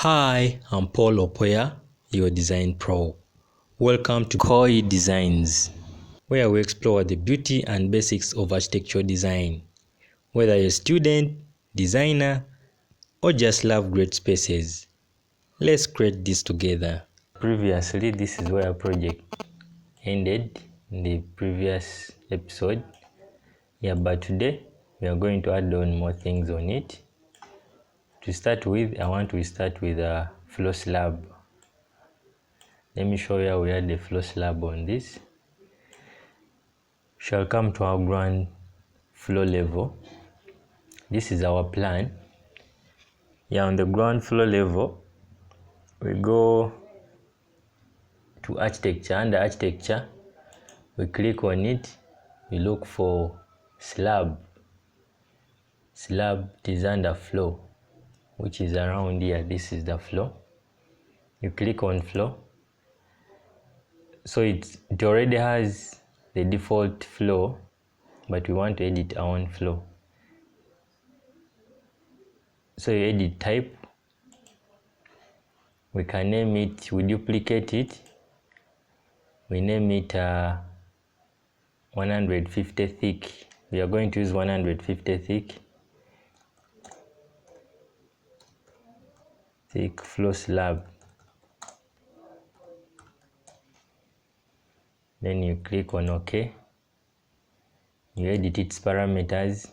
Hi, I'm Paul Opoya, your design pro. Welcome to Koi Designs, where we explore the beauty and basics of architecture design. Whether you're a student, designer, or just love great spaces, let's create this together. Previously, this is where our project ended in the previous episode. But today we are going to add on more things on it. To start with, I want to start with a floor slab. Let me show you how we add the floor slab on this. We shall come to our ground floor level. This is our plan. On the ground floor level, we go to architecture. Under architecture, we click on it. We look for slab. Slab is under floor, which is around here. This is the floor. You click on floor. So it already has the default floor, but we want to edit our own floor. So you edit type. We can name it, we duplicate it. We name it 150 thick. We are going to use 150 thick floor slab. Then you click on OK. You edit its parameters.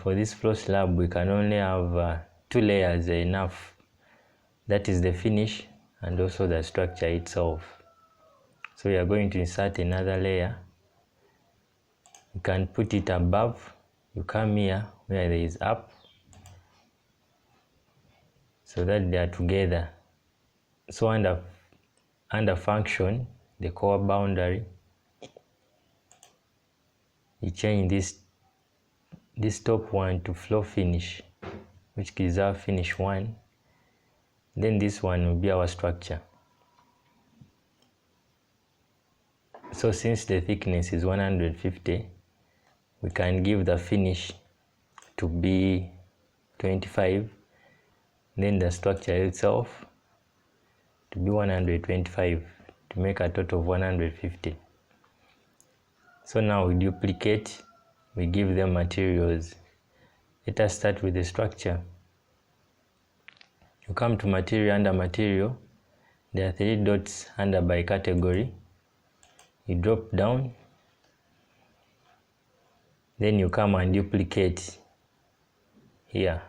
For this floor slab, we can only have 2 layers enough. That is the finish and also the structure itself. So we are going to insert another layer. You can put it above. You come here where there is up, so that they are together. So under function, the core boundary, you change this top one to floor finish, which gives our finish 1. Then this one will be our structure. So since the thickness is 150, we can give the finish to be 25, then the structure itself to be 125, to make a total of 150. So now we duplicate, we give them materials. Let us start with the structure. You come to material. Under material, there are 3 dots under by category. You drop down, then you come and duplicate here.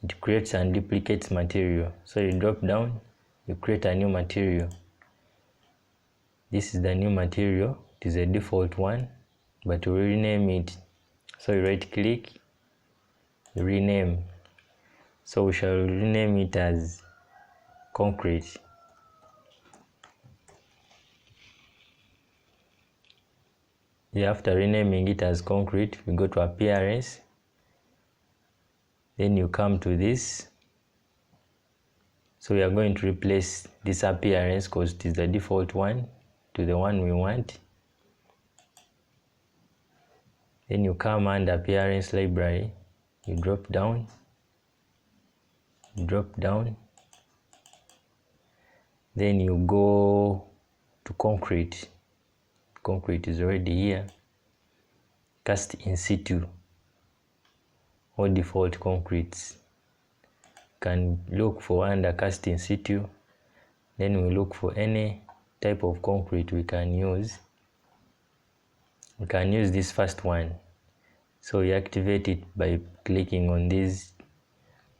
It creates and duplicates material. So you drop down, you create a new material. This is the new material. It is a default one, but we rename it. So you right click, you rename. So we shall rename it as concrete. After renaming it as concrete, we go to appearance. Then you come to this. So we are going to replace this appearance because it is the default one to the one we want. Then you come under appearance library. You drop down. Then you go to concrete. Concrete is already here. Cast in situ or default concretes. Can look for under cast in situ. Then we look for any type of concrete we can use. We can use this first one. So you activate it by clicking on these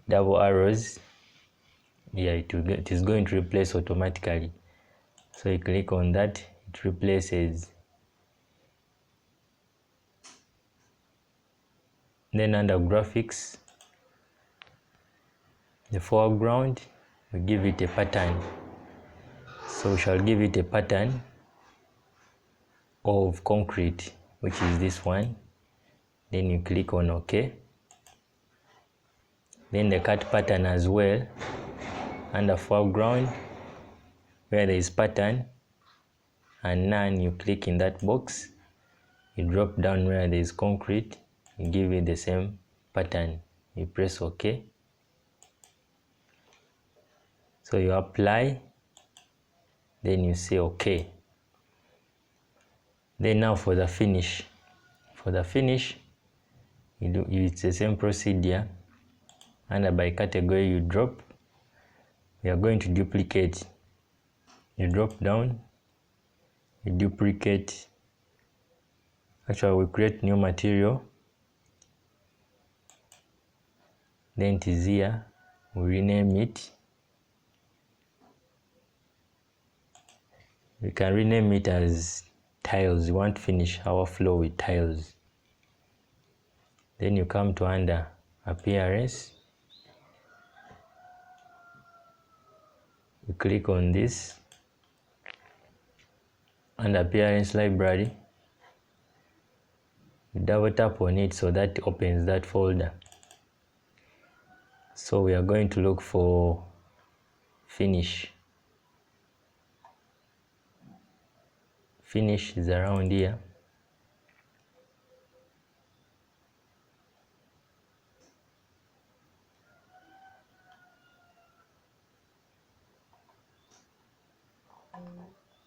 double arrows. It is going to replace automatically. So you click on that, it replaces. Then under graphics, the foreground, we give it a pattern. So we shall give it a pattern of concrete, which is this one. Then you click on OK. Then the cut pattern as well. Under foreground, where there is pattern and none, you click in that box. You drop down where there is concrete. You give it the same pattern. You press OK. So you apply, then you say okay. Then now for the finish. For the finish, it's the same procedure. Under by category you drop. We are going to duplicate. You drop down, you duplicate. Actually, we create new material. Then it is here. We rename it. We can rename it as tiles. We want to finish our floor with tiles. Then you come to under appearance. You click on this. Under appearance library. You double tap on it so that opens that folder. So we are going to look for finish. Finish is around here.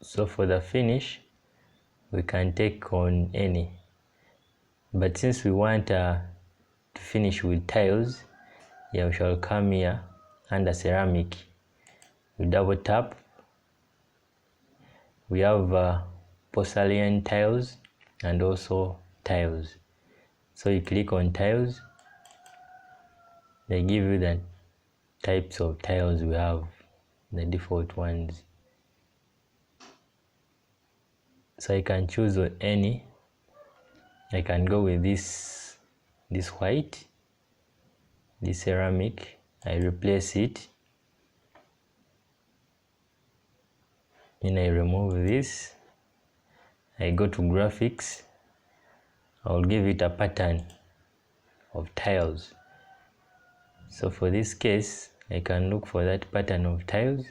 So for the finish, we can take on any. But since we want to finish with tiles, we shall come here under ceramic. We double tap. We have porcelain tiles and also tiles. So you click on tiles. They give you the types of tiles we have, the default ones. So I can choose any. I can go with this white, this ceramic. I replace it. Then I remove this. I go to graphics. I'll give it a pattern of tiles. So for this case, I can look for that pattern of tiles.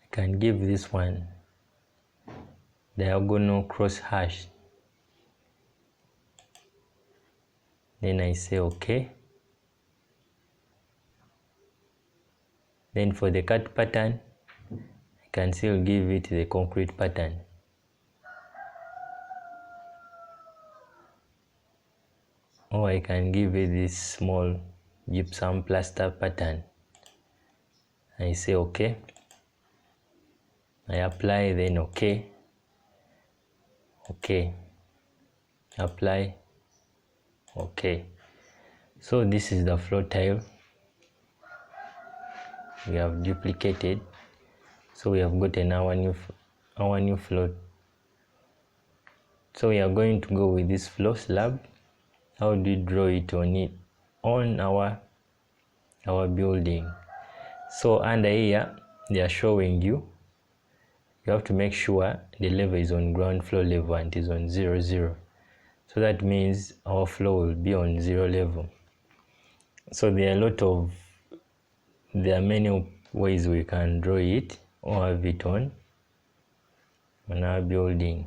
I can give this one diagonal cross hash. Then I say okay. Then for the cut pattern, I can still give it the concrete pattern. Or I can give it this small gypsum plaster pattern. I say okay. I apply, then okay. Okay. Apply. Okay. So this is the floor tile we have duplicated. So we have gotten our new floor. So we are going to go with this floor slab. How do you draw it on our building? So under here they are showing you have to make sure the level is on ground floor level and it is on 0, 0. So that means our floor will be on 0 level. So there are many ways we can draw it or have it on our building.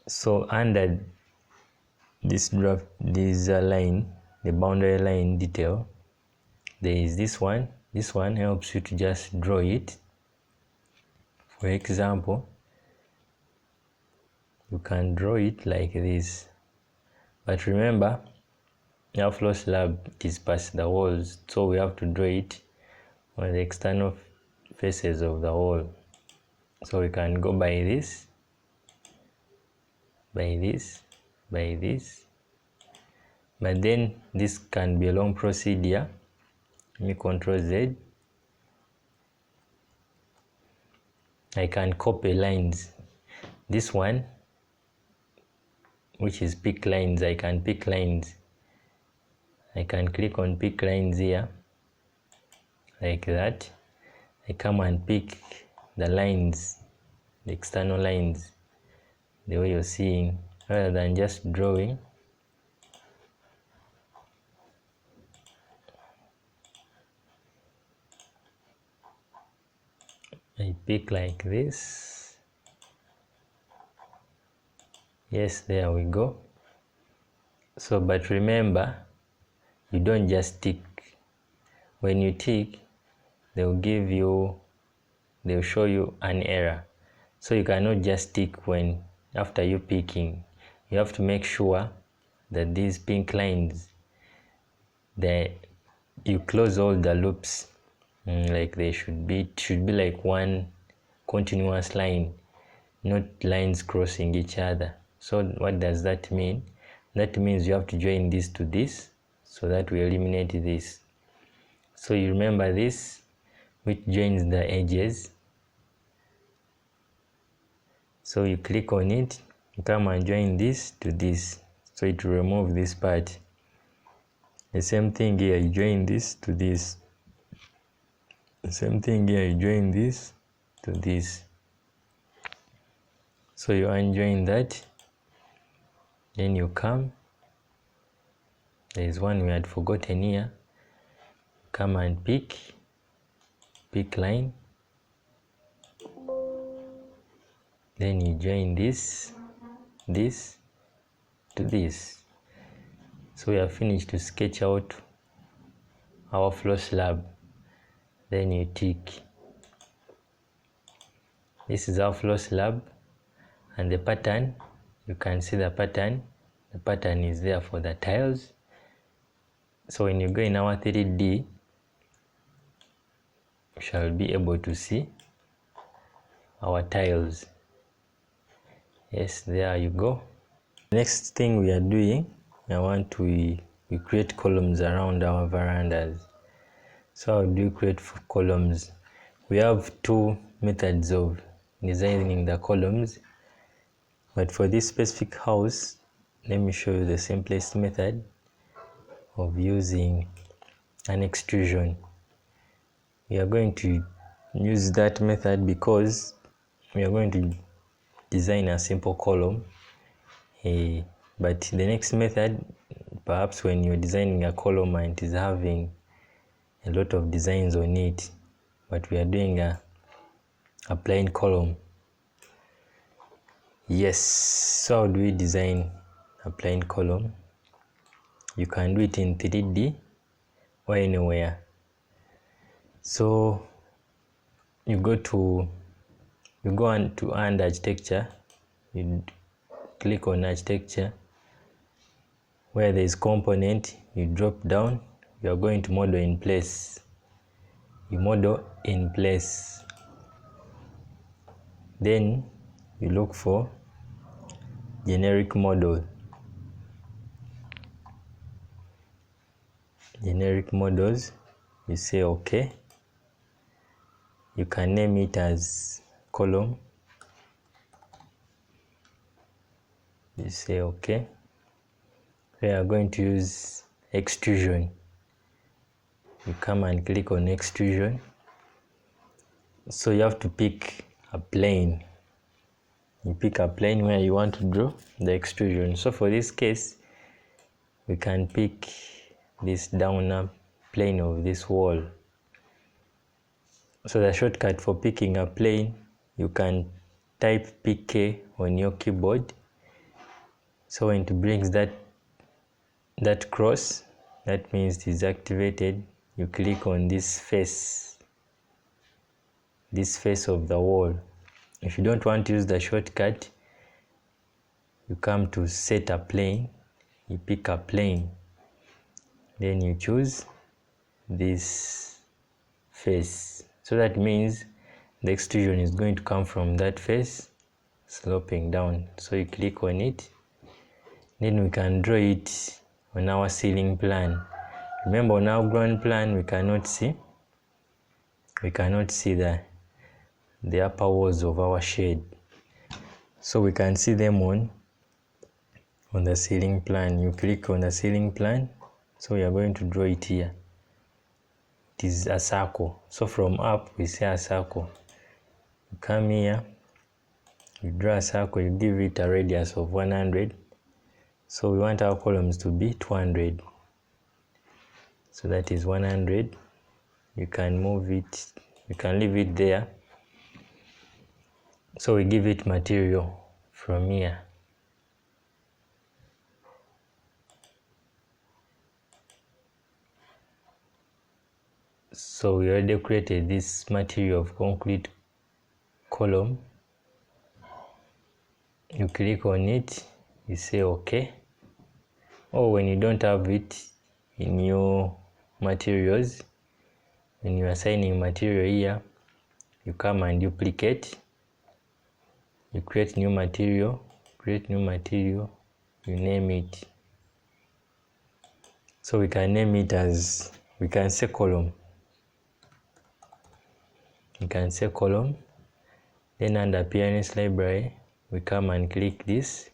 So under this line, the boundary line detail, there is this one. This one helps you to just draw it. For example, you can draw it like this. But remember, our floor slab is past the walls, so we have to draw it on the external faces of the wall. So we can go by this, by this, by this. But then this can be a long procedure. Let me Control Z. I can copy lines. This one, which is pick lines, I can pick lines. I can click on pick lines here, like that. I come and pick the lines, the external lines, the way you're seeing, rather than just drawing. I pick like this. Yes, there we go. So but remember, you don't just tick. When you tick, they'll show you an error. So you cannot just tick when after you picking. You have to make sure that these pink lines, you close all the loops, like they should be like one continuous line, not lines crossing each other. So what does that mean? That means you have to join this to this, so that we eliminate this. So you remember this, which joins the edges. So you click on it, you come and join this to this, so it will remove this part. The same thing here, you join this to this. The same thing here, you join this to this. So you unjoin that, then you come, there is one we had forgotten here, come and pick line, then you join this to this. So we have finished to sketch out our floor slab. Then you tick. This is our floor slab, and the pattern, you can see the pattern. The pattern is there for the tiles. So when you go in our 3D, you shall be able to see our tiles. Yes, there you go. Next thing we are doing, we create columns around our verandas. So how do you create columns? We have two methods of designing the columns, but for this specific house, let me show you the simplest method of using an extrusion. We are going to use that method because we are going to design a simple column. But the next method, perhaps when you're designing a column and it is having a lot of designs on it, but we are doing a plain column. Yes, so how do we design a plain column? You can do it in 3D or anywhere. So you go on to architecture, you click on architecture, where there is component, you drop down, you are going to model in place. You model in place, then you look for generic model. Generic models, you say okay. You can name it as column. You say okay. We are going to use extrusion. You come and click on extrusion. So you have to pick a plane. You pick a plane where you want to draw the extrusion. So for this case, we can pick this down plane of this wall. So the shortcut for picking a plane, you can type PK on your keyboard. So when it brings that cross, that means it is activated. You click on this face of the wall. If you don't want to use the shortcut, you come to set a plane, you pick a plane, then you choose this face. So that means the extrusion is going to come from that face, sloping down. So you click on it, then we can draw it on our ceiling plan. Remember, on our ground plan, we cannot see the upper walls of our shed. So we can see them on the ceiling plan. You click on the ceiling plan. So we are going to draw it here. It is a circle. So from up, we say a circle. You come here, you draw a circle, you give it a radius of 100. So we want our columns to be 200. So that is 100. You can move it, you can leave it there. So we give it material from here. So we already created this material of concrete column. You click on it, you say OK. Or when you don't have it in your materials, when you are assigning material here, you come and duplicate. You create new material, you name it. So we can name it as, we can say column. Then under appearance library, we come and click this.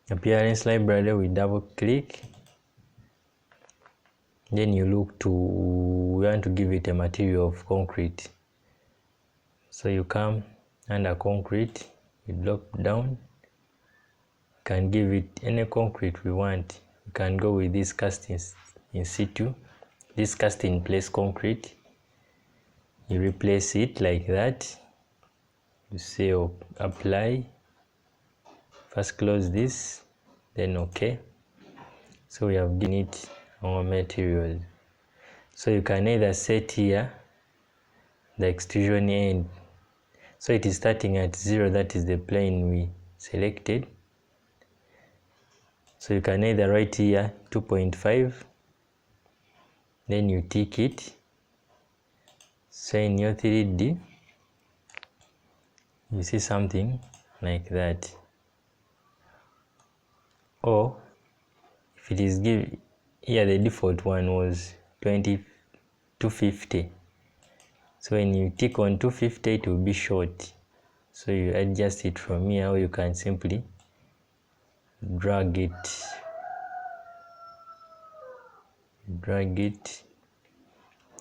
Appearance library, we double click. Then you look to, we want to give it a material of concrete. So you come under concrete, you drop down. You can give it any concrete we want. You can go with this castings in situ, this cast in place concrete. You replace it like that. You say apply. First close this, then OK. So we have given it our material. So you can either set here the extrusion end. So it is starting at 0, that is the plane we selected. So you can either write here 2.5, then you tick it. So in your 3D, you see something like that. Or if it is given here, the default one was 250. So when you tick on 250, it will be short. So you adjust it from here, or you can simply drag it.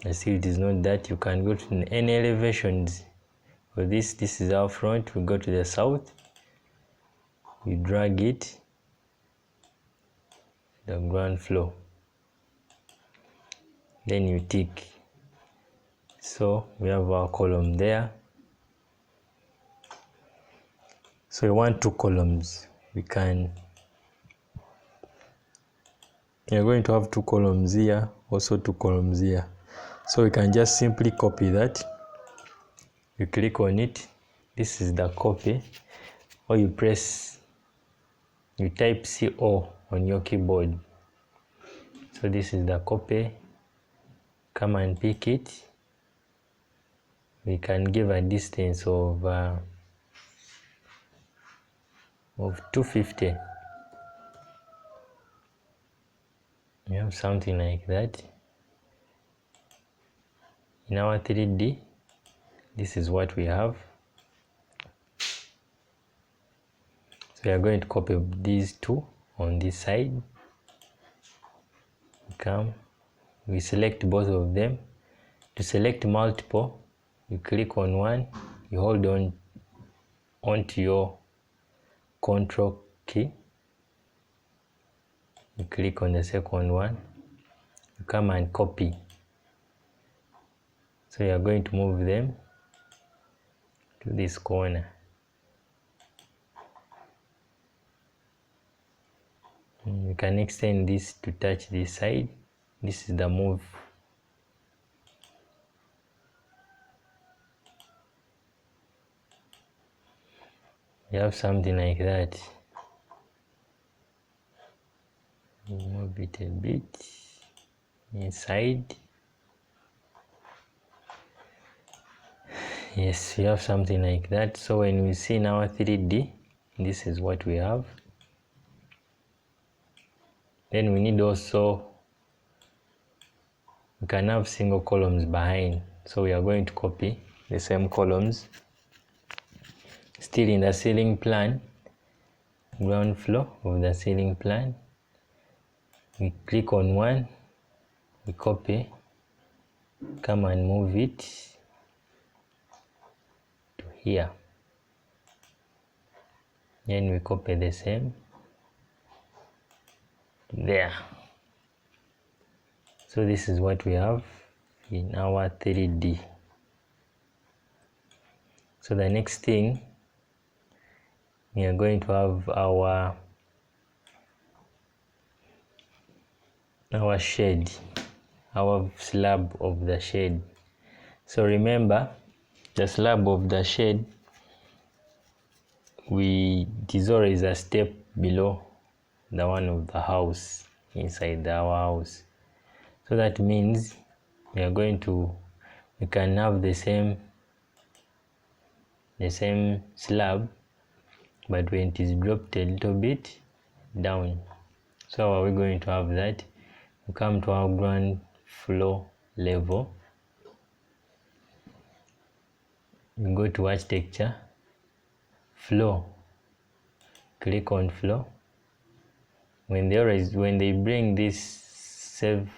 I see it is not that. You can go to any elevations. For this is our front. We go to the south. You drag it, the ground floor. Then you tick. So we have our column there. So we want 2 columns. We are going to have 2 columns here, also 2 columns here. So we can just simply copy that. You click on it. This is the copy. Or you type CO on your keyboard. So this is the copy. Come and pick it. We can give a distance of 250. We have something like that. In our 3D, this is what we have. So we are going to copy these 2 on this side. We select both of them. To select multiple, you click on one, you hold on onto your control key. You click on the second one, you come and copy. So you are going to move them to this corner. You can extend this to touch this side. This is the move. You have something like that. Move it a bit inside. Yes, we have something like that. So when we see in our 3D, this is what we have. Then we need also, we can have single columns behind. So we are going to copy the same columns. Still in the ceiling plan, ground floor of the ceiling plan. We click on one, we copy, come and move it to here. Then we copy the same there. So this is what we have in our 3D. So the next thing, we are going to have our shade. our slab of the shed. So remember, the slab of the shed, it is always a step below the one of the house, inside our house. So that means we can have the same slab, but when it is dropped a little bit down. So how are we going to have that? We come to our ground floor level, we go to architecture, floor, click on floor. When they bring this save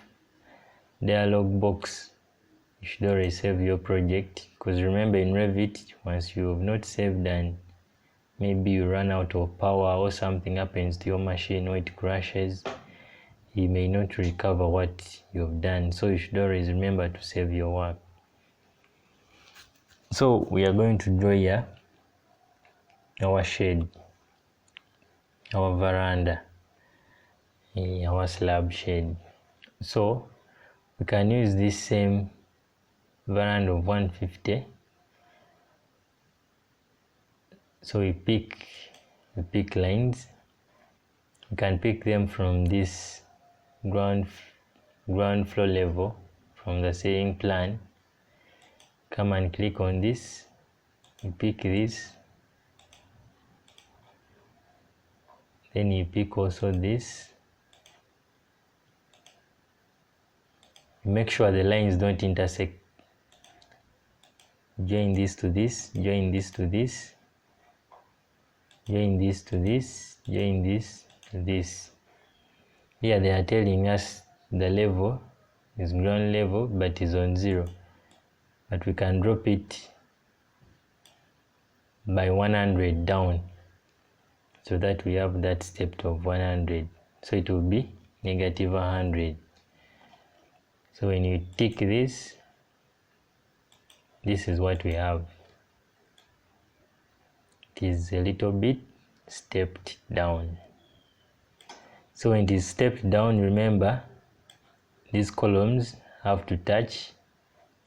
dialog box, you should already save your project, because remember, in Revit, once you have not saved and maybe you run out of power or something happens to your machine or it crashes, you may not recover what you have done. So you should always remember to save your work. So we are going to draw here our shed, our veranda, our slab shed. So we can use this same veranda of 150. So we pick lines. We can pick them from this ground floor level, from the ceiling plan. Come and click on this, you pick this, then you pick also this. Make sure the lines don't intersect. Join this to this, join this to this, join this to this, join this to this. Here they are telling us the level is ground level but is on 0, but we can drop it by 100 down, so that we have that step of 100, so it will be negative 100. So when you tick this, this is what we have. It is a little bit stepped down. So when it is stepped down, remember, these columns have to touch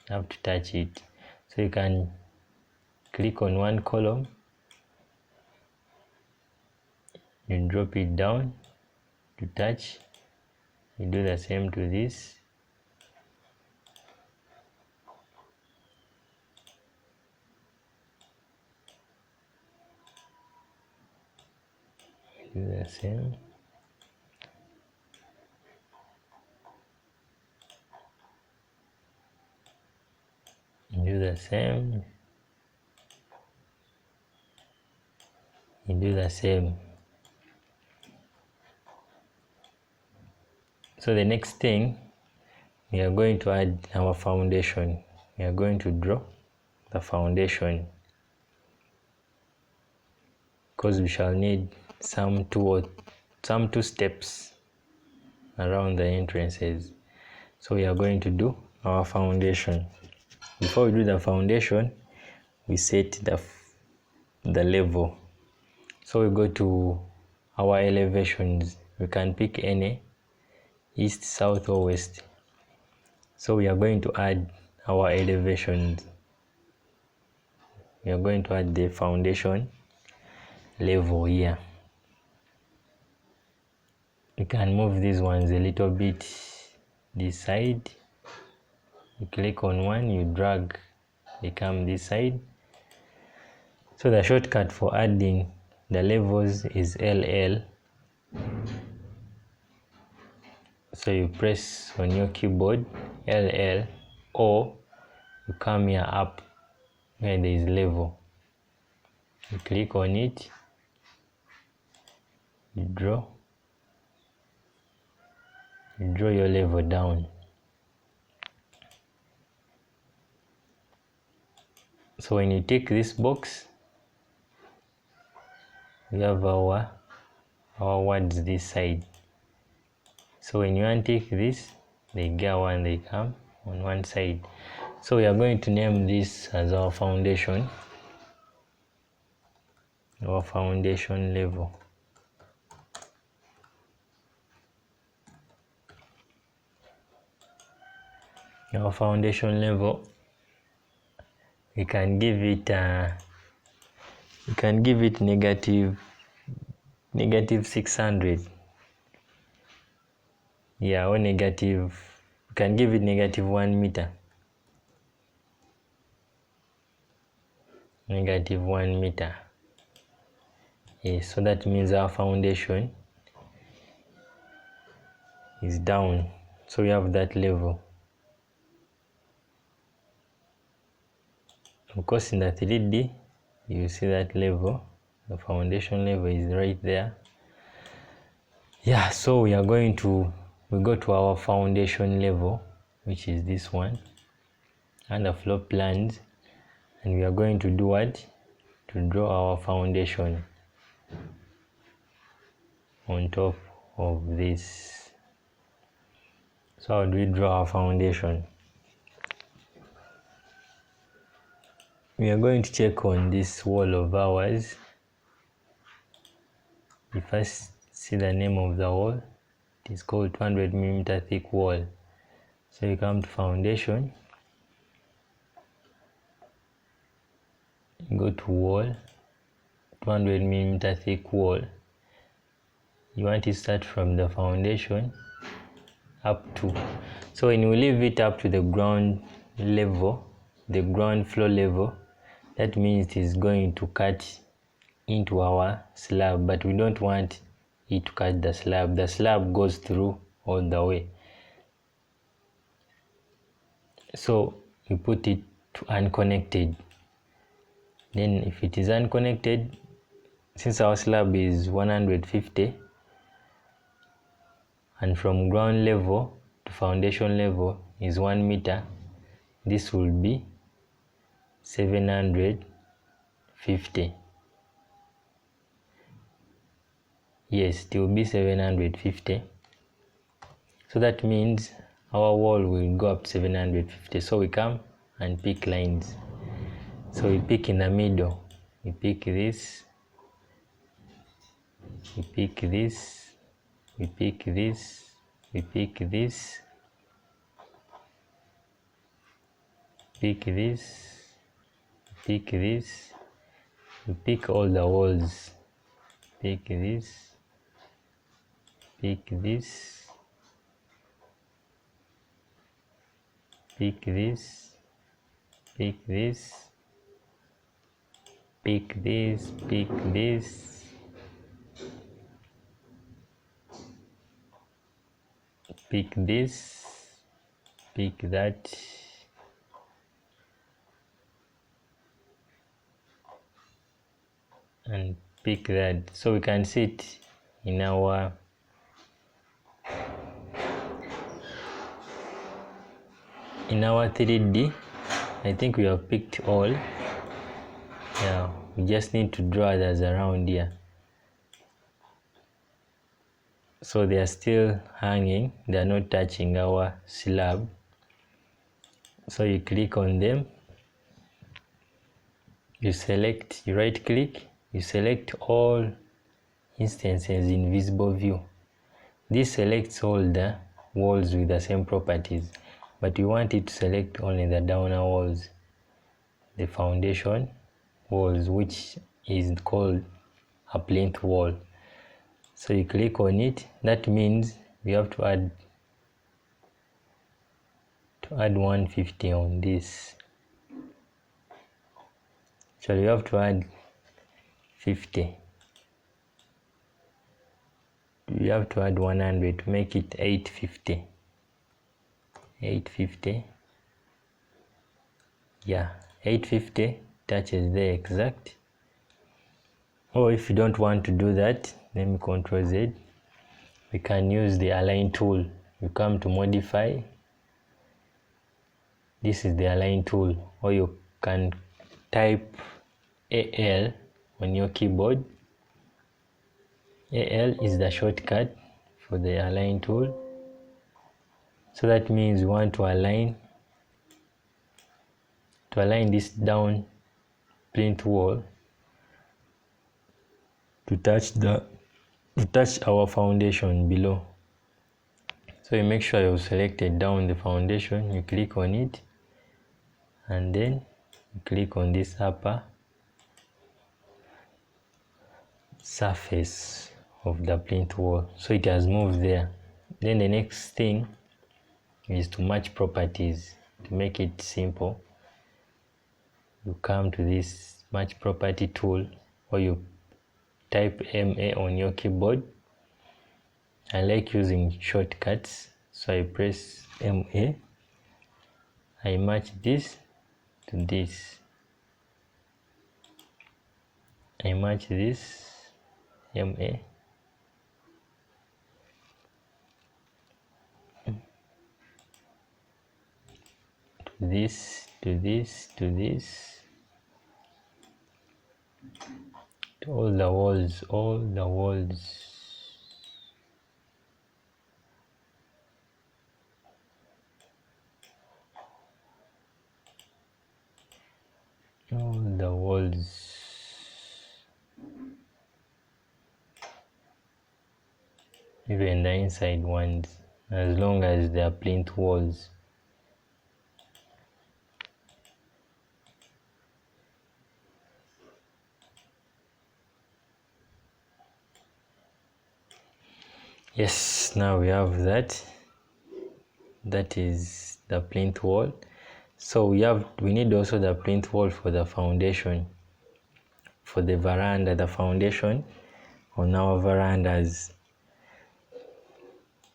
it. So you can click on one column, you drop it down to touch. You do the same to this. You do the same. You do the same. You do the same. So the next thing, we are going to add our foundation. We are going to draw the foundation, because we shall need some two steps around the entrances. So we are going to do our foundation. Before we do the foundation, we set the level. So we go to our elevations. We can pick any, east, south or west. So we are going to add our elevations. We are going to add the foundation level here. You can move these ones a little bit this side. You click on one, you drag, they come this side. So the shortcut for adding the levels is LL. So you press on your keyboard LL, or you come here up where there is level. You click on it, you draw your level down. So when you take this box, we have our words this side. So when you untake this, they go and they come on one side. So we are going to name this as our foundation level. our foundation level, we can give it negative 600. Yeah, or negative, we can give it negative 1 meter. Negative 1 meter. Yes, so that means our foundation is down. So we have that level. Of course, in the 3D, you see that level. The foundation level is right there. Yeah, so we go to our foundation level, which is this one, under floor plans, and we are going to do what? To draw our foundation on top of this. So how do we draw our foundation? We are going to check on this wall of ours. We first see the name of the wall. It is called 200mm thick wall. So you come to foundation, you go to wall, 200mm thick wall. You want to start from the foundation up to, so when you leave it up to the ground level, the ground floor level, that means it is going to cut into our slab, but we don't want it to cut the slab. The slab goes through all the way. So we put it to unconnected. Then if it is unconnected, since our slab is 150, and from ground level to foundation level is 1 meter, this will be 750. Yes, it will be 750. So that means our wall will go up 750. So we come and pick lines. So we pick in the middle. We pick this. We pick this. We pick this. We pick this. Pick this. Pick this. We pick all the walls. Pick this. Pick this. Pick this. Pick this. Pick this. Pick this. Pick this. Pick that. And pick that. So we can see it in our in our 3D. I think we have picked all. Yeah, we just need to draw others around here. So they are still hanging, they are not touching our slab. So you click on them, you select, you right click, you select all instances in visible view. This selects all the walls with the same properties, but you want it to select only the downer walls, the foundation walls, which is called a plinth wall. So you click on it. That means we have to add 150 on this. So you have to add 50. You have to add 100 to make it 850. 850. Yeah, 850 touches there exact. Or if you don't want to do that, let me Ctrl Z. We can use the align tool. You come to modify. This is the align tool, or you can type AL on your keyboard. AL is the shortcut for the align tool. So that means you want to align this down plinth wall to touch our foundation below. So you make sure you've selected down the foundation, you click on it, and then you click on this upper surface of the plinth wall. So it has moved there. Then the next thing is to match properties. To make it simple, you come to this match property tool, or you type MA on your keyboard. I like using shortcuts, so I press MA. I match this to this. I match this MA. To this, to this, to this. To all the walls, all the walls. All the walls. Even the inside ones, as long as they are plinth walls. Yes, now we have that. That is the plinth wall. So we need also the plinth wall for the foundation, for the veranda, the foundation on our verandas.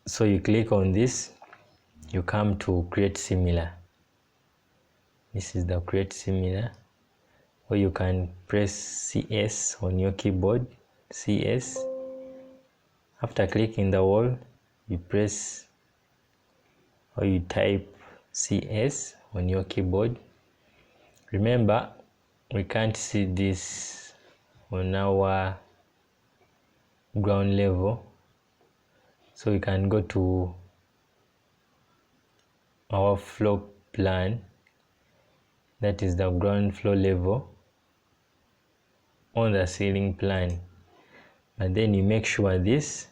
So you click on this, you come to create similar. This is the create similar, or you can press CS on your keyboard, CS. After clicking the wall, you press or you type CS on your keyboard. Remember, we can't see this on our ground level, so we can go to our floor plan, that is the ground floor level on the ceiling plan, and then you make sure this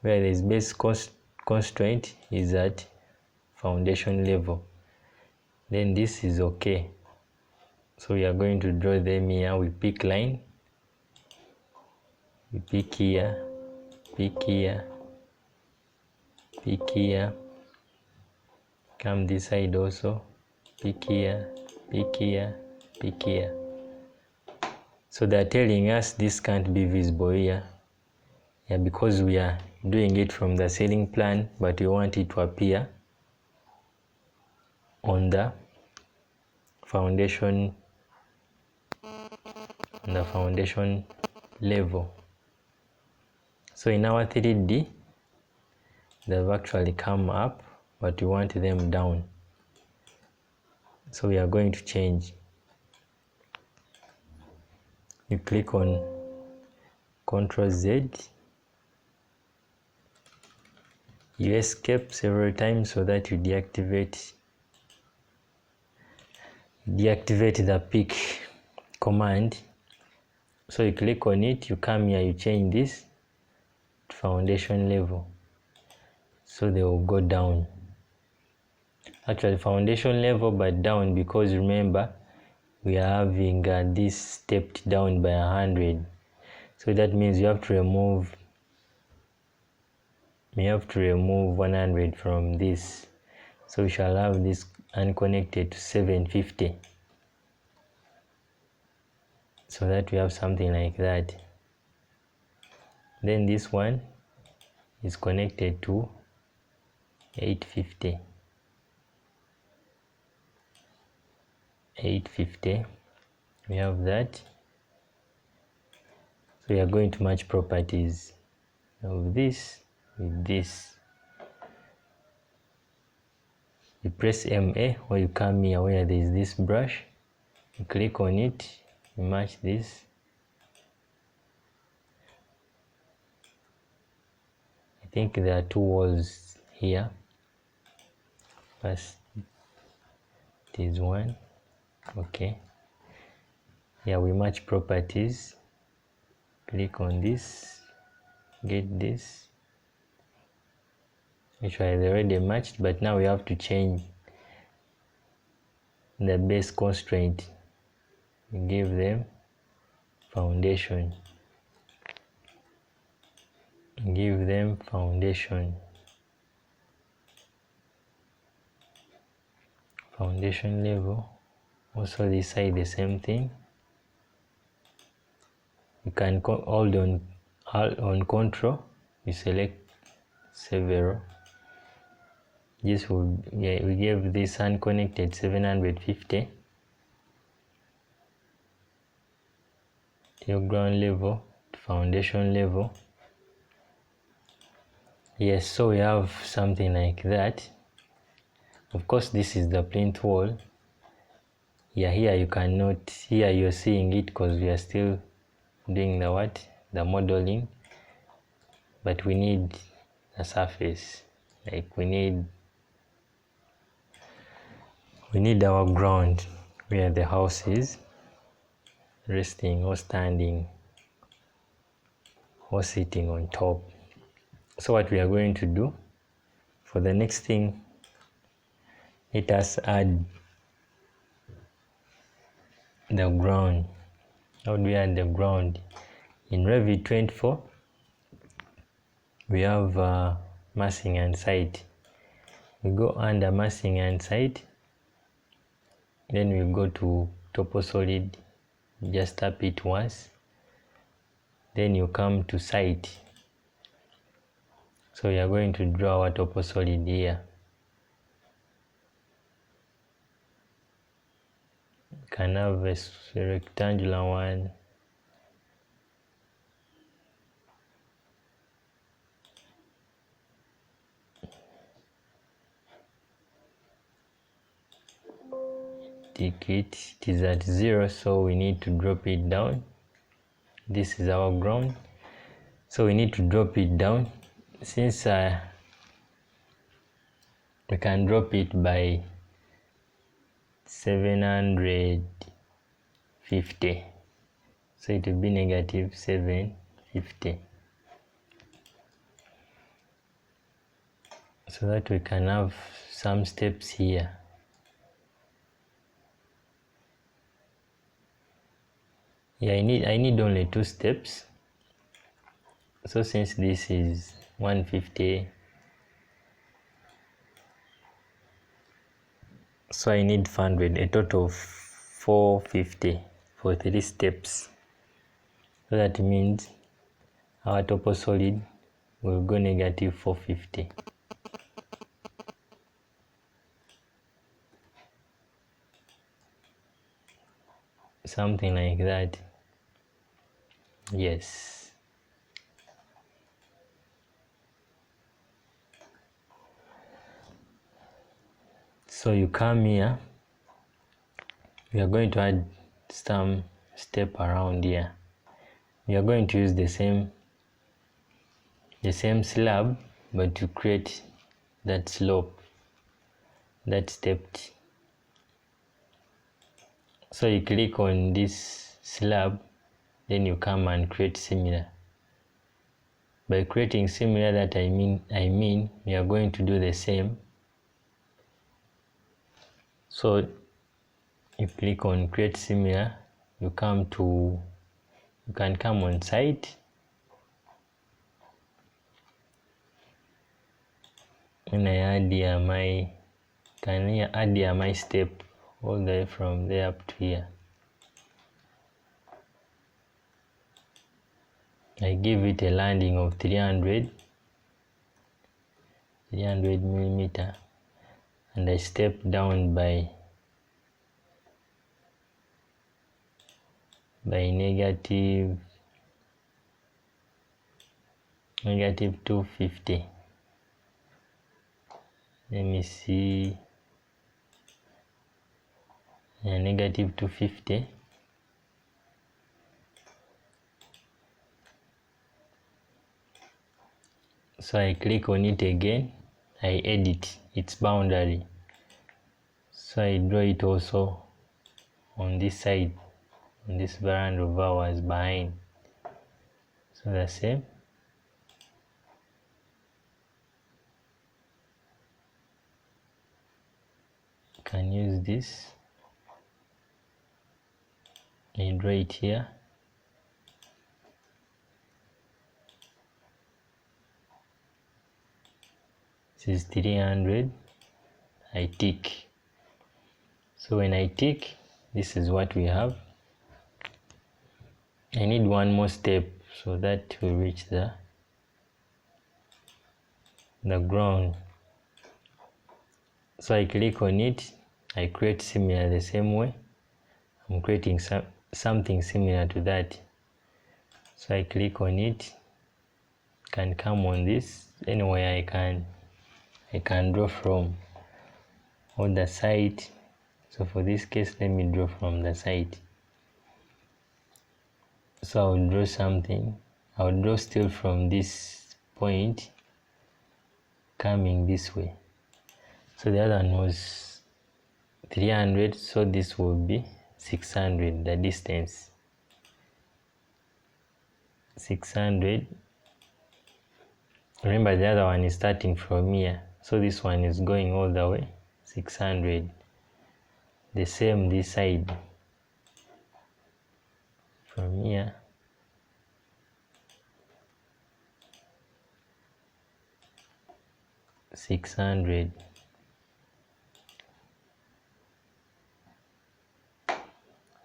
where there is base constraint is at foundation level, then this is okay. So we are going to draw them here. We pick line, we pick here, pick here, pick here, come this side also, pick here, pick here, pick here. So they're telling us this can't be visible here, because we are doing it from the ceiling plan, but we want it to appear on the foundation, level. So in our 3D, they've actually come up, but we want them down. So we are going to change. You click on Ctrl Z. You escape several times so that you deactivate the pick command. So you click on it, you come here, you change this to foundation level, so they will go down. Actually foundation level, but down, because remember we are having this stepped down by 100, so that means you have to remove 100 from this. So we shall have this unconnected to 750, so that we have something like that. Then this one is connected to 850. We have that. So we are going to match properties of this with this. You press MA, or you come here where there is this brush, you click on it, you match this. I think there are two walls here. First, it is one. Okay. Here we match properties. Click on this, get this. which was already matched, but now we have to change the base constraint. We give them foundation. Give them foundation. Foundation level. Also this side the same thing. You can hold on control. You select several. This will, we gave this unconnected 750. Your ground level to foundation level. Yes, so we have something like that. Of course, this is the plinth wall. Yeah, here you cannot, here you're seeing it because we are still doing the modeling, but we need a surface. Like we need our ground where the house is resting or standing or sitting on top. So what we are going to do for the next thing, let us add the ground. How do we add the ground? In Revit 24 we have massing and site. We go under massing and site, then we go to topo solid, just tap it once, then you come to site. So we are going to draw our topo solid here. You can have a rectangular one. Take it. It is at 0, so we need to drop it down. This is our ground, so we need to drop it down. Since we can drop it by 750, so it will be negative 750, so that we can have some steps here. Yeah, I need only 2 steps. So since this is 150, so I need 400, a total of 450 for 3 steps. So that means our topo solid will go negative 450. Something like that. Yes. So you come here, we are going to add some step around here. We are going to use the same slab, but to create that slope, that stepped. So you click on this slab, then you come and create similar. By creating similar, that I mean we are going to do the same. So you click on create similar, you can come on site, and I add here my step all the way from there up to here. I give it a landing of 300 millimeter, and I step down by negative 250. Let me see. Negative 250. So I click on it again, I edit its boundary. So I draw it also on this side, on this veranda of ours behind. So the same. can use this. I draw it here. This is 300. I tick. So when I tick, this is what we have. I need one more step so that we reach the ground. So I click on it. I create similar the same way. I'm creating something similar to that. So I click on it. Can come on this anywhere I can draw from on the side. So for this case, let me draw from the side. So I will draw something. I will draw still from this point coming this way. So the other one was 300, so this will be 600, the distance. 600. Remember the other one is starting from here, so this one is going all the way 600. The same this side, from here $600.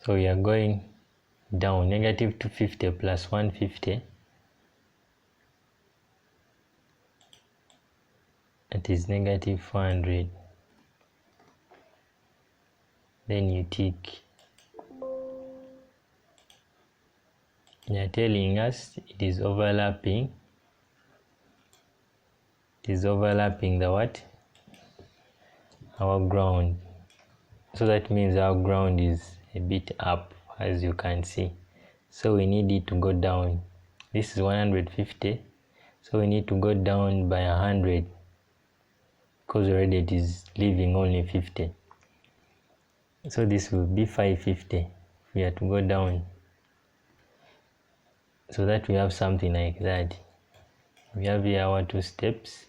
So we are going down, negative 250 plus 150. It is negative 400. Then you tick. They are telling us it is overlapping. It is overlapping the what? Our ground. So that means our ground is a bit up, as you can see. So we need it to go down. This is 150. So we need to go down by 100. Because already it is leaving only 50. So this will be 550. We have to go down. So that we have something like that. We have here our 2 steps.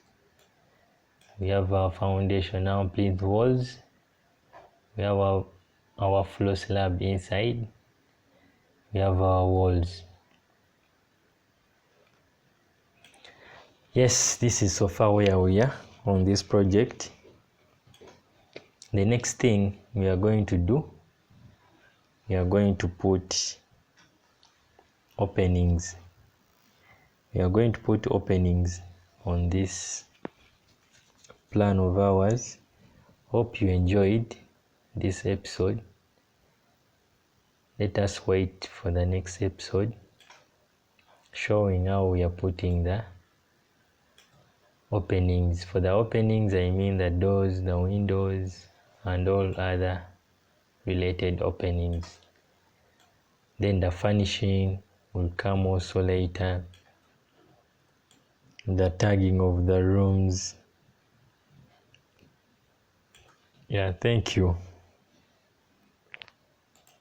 We have our foundation, now plinth walls. We have our floor slab inside. We have our walls. Yes, this is so far where we are on this project. The next thing we are going to do, we are going to put openings. We are going to put openings on this plan of ours. Hope you enjoyed this episode. Let us wait for the next episode showing how we are putting the openings. For the openings, I mean the doors, the windows, and all other related openings. Then the furnishing will come also later. The tagging of the rooms. Yeah, thank you.